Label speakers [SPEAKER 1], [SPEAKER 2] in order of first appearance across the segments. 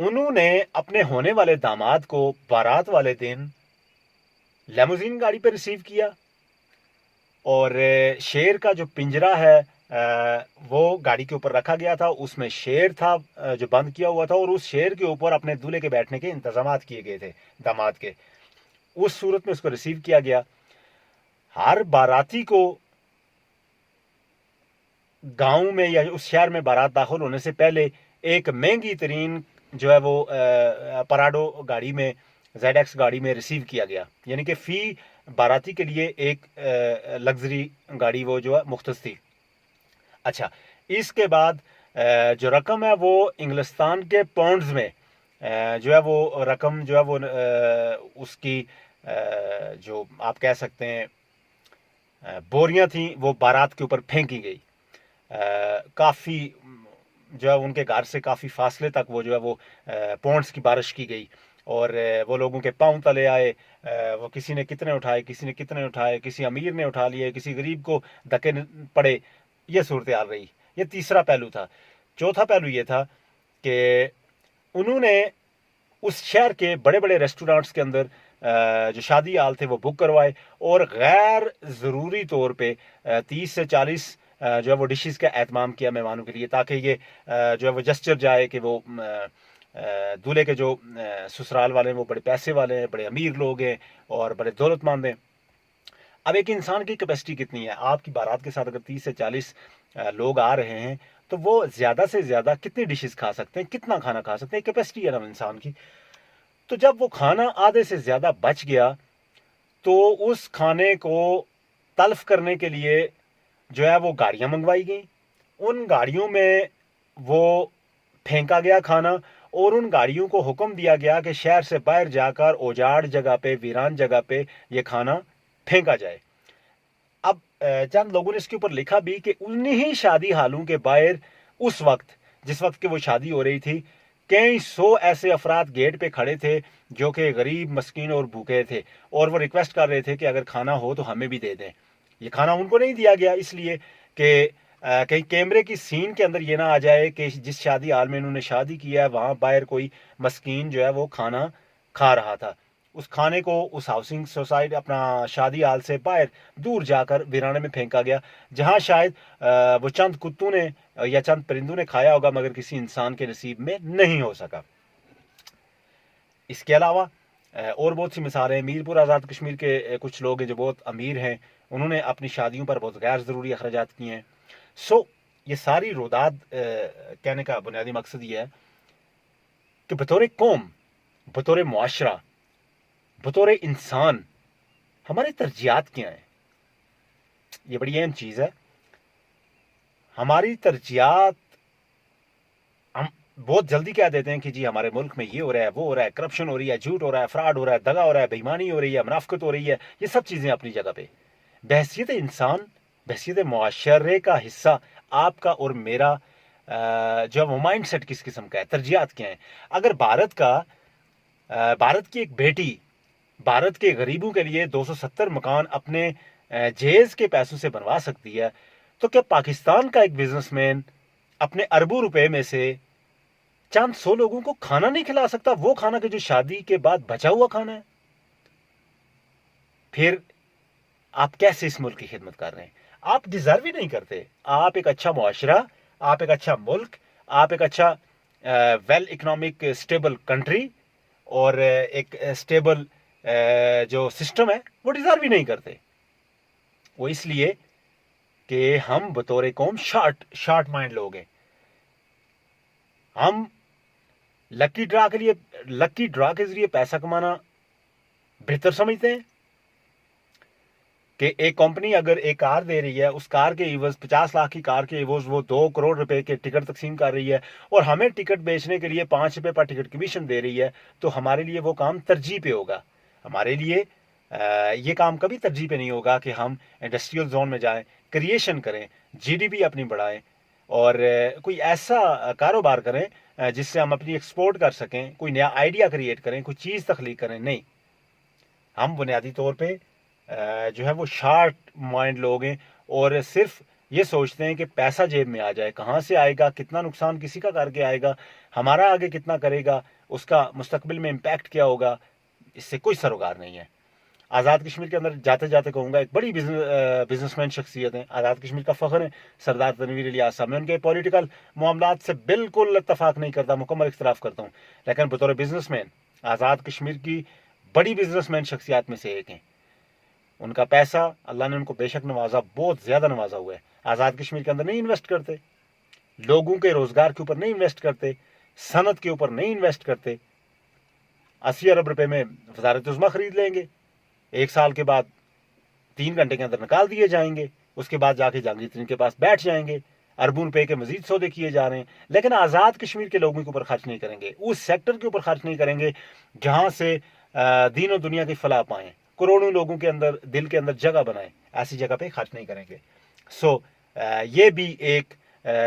[SPEAKER 1] انہوں نے اپنے ہونے والے داماد کو بارات والے دن لیموزین گاڑی پہ ریسیو کیا، اور شیر کا جو پنجرا ہے وہ گاڑی کے اوپر رکھا گیا تھا، اس میں شیر تھا جو بند کیا ہوا تھا، اور اس شیر کے اوپر اپنے دولہے کے بیٹھنے کے انتظامات کیے گئے تھے داماد کے. اس صورت میں اس کو ریسیو کیا گیا. ہر باراتی کو گاؤں میں یا اس شہر میں بارات داخل ہونے سے پہلے ایک مہنگی ترین جو ہے وہ پراڈو گاڑی میں، زیڈ ایکس گاڑی میں ریسیو کیا گیا، یعنی کہ فی باراتی کے لیے ایک لگژری گاڑی وہ جو ہے مختص تھی. اچھا، اس کے بعد جو رقم ہے وہ انگلستان کے پاؤنڈز میں جو ہے وہ رقم جو ہے وہ اس کی جو آپ کہہ سکتے ہیں بوریاں تھیں وہ بارات کے اوپر پھینکی گئی. کافی جو ہے ان کے گھر سے کافی فاصلے تک وہ جو ہے وہ پاؤنڈز کی بارش کی گئی، اور وہ لوگوں کے پاؤں تلے آئے. وہ کسی نے کتنے اٹھائے، کسی نے کتنے اٹھائے، کسی امیر نے اٹھا لیے، کسی غریب کو دھکے پڑے. یہ صورتحال رہی. یہ تیسرا پہلو تھا. چوتھا پہلو یہ تھا کہ انہوں نے اس شہر کے بڑے بڑے ریسٹورانٹس کے اندر جو شادی ہال تھے وہ بک کروائے، اور غیر ضروری طور پہ 30 سے 40 جو ہے وہ ڈشز کا اہتمام کیا مہمانوں کے لیے، تاکہ یہ جو ہے وہ جسچر جائے کہ وہ دولہے کے جو سسرال والے ہیں وہ بڑے پیسے والے ہیں، بڑے امیر لوگ ہیں اور بڑے دولت مند ہیں. اب ایک انسان کی کیپیسٹی کتنی ہے؟ آپ کی بارات کے ساتھ اگر 30 سے 40 لوگ آ رہے ہیں تو وہ زیادہ سے زیادہ کتنی ڈشز کھا سکتے ہیں، کتنا کھانا کھا سکتے ہیں؟ کیپیسٹی ہے نا انسان کی. تو جب وہ کھانا آدھے سے زیادہ بچ گیا تو اس کھانے کو تلف کرنے کے لیے جو ہے وہ گاڑیاں منگوائی گئیں. ان گاڑیوں میں وہ پھینکا گیا کھانا، اور ان گاڑیوں کو حکم دیا گیا کہ شہر سے باہر جا کر اوجاڑ جگہ پہ، ویران جگہ پہ یہ کھانا پھینکا جائے. اب چند لوگوں نے اس کے اوپر لکھا بھی کہ انہی شادی ہالوں کے باہر اس وقت جس وقت کہ وہ شادی ہو رہی تھی کئی سو ایسے افراد گیٹ پہ کھڑے تھے جو کہ غریب، مسکین اور بھوکے تھے، اور وہ ریکویسٹ کر رہے تھے کہ اگر کھانا ہو تو ہمیں بھی دے دیں. یہ کھانا ان کو نہیں دیا گیا اس لیے کہ کہیں کیمرے کی سین کے اندر یہ نہ آ جائے کہ جس شادی ہال میں انہوں نے شادی کیا ہے وہاں باہر کوئی مسکین جو ہے وہ کھانا کھا رہا تھا. اس کھانے کو اس ہاؤسنگ سوسائٹی اپنا شادی ہال سے باہر دور جا کر ویرانے میں پھینکا گیا، جہاں شاید وہ چند کتوں نے یا چند پرندوں نے کھایا ہوگا مگر کسی انسان کے نصیب میں نہیں ہو سکا. اس کے علاوہ اور بہت سی مثالیں ہیں. میرپور آزاد کشمیر کے کچھ لوگ ہیں جو بہت امیر ہیں، انہوں نے اپنی شادیوں پر بہت غیر ضروری اخراجات کیے ہیں. یہ ساری روداد کہنے کا بنیادی مقصد یہ ہے کہ بطور قوم، بطور معاشرہ، بطور انسان ہماری ترجیحات کیا ہیں. یہ بڑی اہم چیز ہے. ہماری ترجیحات ہم بہت جلدی کہہ دیتے ہیں کہ جی ہمارے ملک میں یہ ہو رہا ہے، وہ ہو رہا ہے، کرپشن ہو رہی ہے، جھوٹ ہو رہا ہے، فراڈ ہو رہا ہے، دغا ہو رہا ہے، بےایمانی ہو رہی ہے، منافقت ہو رہی ہے. یہ سب چیزیں اپنی جگہ پہ. بحیثیت انسان، بحیثیت معاشرے کا حصہ آپ کا اور میرا جو وہ مائنڈ سیٹ کس قسم کا ہے، ترجیحات کیا ہیں. اگر بھارت کی ایک بیٹی بھارت کے غریبوں کے لیے 270 مکان اپنے جہیز کے پیسوں سے بنوا سکتی ہے، تو کیا پاکستان کا ایک بزنس مین اپنے اربوں روپے میں سے چند 100 لوگوں کو کھانا نہیں کھلا سکتا؟ وہ کھانا کہ جو شادی کے بعد بچا ہوا کھانا ہے. پھر آپ کیسے اس ملک کی خدمت کر رہے ہیں؟ آپ ڈیزرو ہی نہیں کرتے. آپ ایک اچھا معاشرہ، آپ ایک اچھا ملک، آپ ایک اچھا ویل اکنامک اسٹیبل کنٹری اور ایک اسٹیبل جو سسٹم ہے وہ ڈیزرو ہی نہیں کرتے. وہ اس لیے کہ ہم بطور قوم شارٹ مائنڈ لوگ ہیں. ہم لکی ڈرا کے ذریعے پیسہ کمانا بہتر سمجھتے ہیں کہ ایک کمپنی اگر ایک کار دے رہی ہے، اس کار کے عوض 50 لاکھ کی کار کے عوض وہ 2 کروڑ روپے کے ٹکٹ تقسیم کر رہی ہے اور ہمیں ٹکٹ بیچنے کے لیے 5 روپے پر ٹکٹ کمیشن دے رہی ہے، تو ہمارے لیے وہ کام ترجیح پہ ہوگا. ہمارے لیے یہ کام کبھی ترجیح پہ نہیں ہوگا کہ ہم انڈسٹریل زون میں جائیں، کریشن کریں، جی ڈی پی اپنی بڑھائیں اور کوئی ایسا کاروبار کریں جس سے ہم اپنی ایکسپورٹ کر سکیں، کوئی نیا آئیڈیا کریٹ کریں، کوئی چیز تخلیق کریں. نہیں، ہم بنیادی طور پہ جو ہے وہ شارٹ مائنڈ لوگ ہیں اور صرف یہ سوچتے ہیں کہ پیسہ جیب میں آ جائے، کہاں سے آئے گا، کتنا نقصان کسی کا کر کے آئے گا، ہمارا آگے کتنا کرے گا، اس کا مستقبل میں امپیکٹ کیا ہوگا، اس سے کوئی سروکار نہیں ہے۔ آزاد کشمیر کے اندر جاتے جاتے کہوں گا ایک بڑی بزنس مین شخصیت ہیں، آزاد کشمیر کا فخر ہے سردار تنویر الیاس صاحب۔ میں ان کے پولیٹیکل معاملات سے بالکل اتفاق نہیں کرتا، مکمل اختلاف کرتا ہوں، لیکن بطور بزنس مین آزاد کشمیر کی بڑی بزنس مین شخصیات میں سے ایک ہیں۔ ان کا پیسہ اللہ نے ان کو بے شک نوازا، بہت زیادہ نوازا ہوا ہے۔ آزاد کشمیر کے اندر نہیں انویسٹ کرتے، لوگوں کے روزگار کے اوپر نہیں انویسٹ کرتے، صنعت کے اوپر نہیں انویسٹ کرتے۔ 80 ارب روپے میں وزارت عظمیٰ خرید لیں گے، 1 سال کے بعد 3 گھنٹے کے اندر نکال دیے جائیں گے، اس کے بعد جا کے جہانگیر ترین کے پاس بیٹھ جائیں گے، اربوں روپے کے مزید سودے کیے جا رہے ہیں، لیکن آزاد کشمیر کے لوگوں کے اوپر خرچ نہیں کریں گے، اس سیکٹر کے اوپر خرچ نہیں کریں گے جہاں سے دین و دنیا کی فلاح پائیں، کروڑوں لوگوں کے اندر دل کے اندر جگہ بنائیں، ایسی جگہ پہ خرچ نہیں کریں گے۔ سو یہ بھی ایک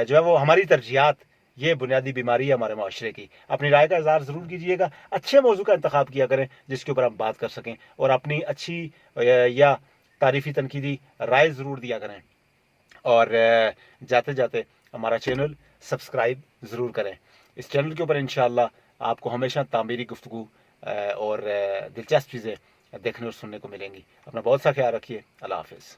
[SPEAKER 1] جو ہے وہ ہماری ترجیحات، یہ بنیادی بیماری ہے ہمارے معاشرے کی۔ اپنی رائے کا اظہار ضرور کیجیے گا، اچھے موضوع کا انتخاب کیا کریں جس کے اوپر ہم بات کر سکیں، اور اپنی اچھی یا تعریفی تنقیدی رائے ضرور دیا کریں، اور جاتے جاتے ہمارا چینل سبسکرائب ضرور کریں۔ اس چینل کے اوپر انشاءاللہ آپ کو ہمیشہ تعمیری گفتگو اور دلچسپ چیزیں دیکھنے اور سننے کو ملیں گی۔ اپنا بہت سا خیال رکھیے، اللہ حافظ۔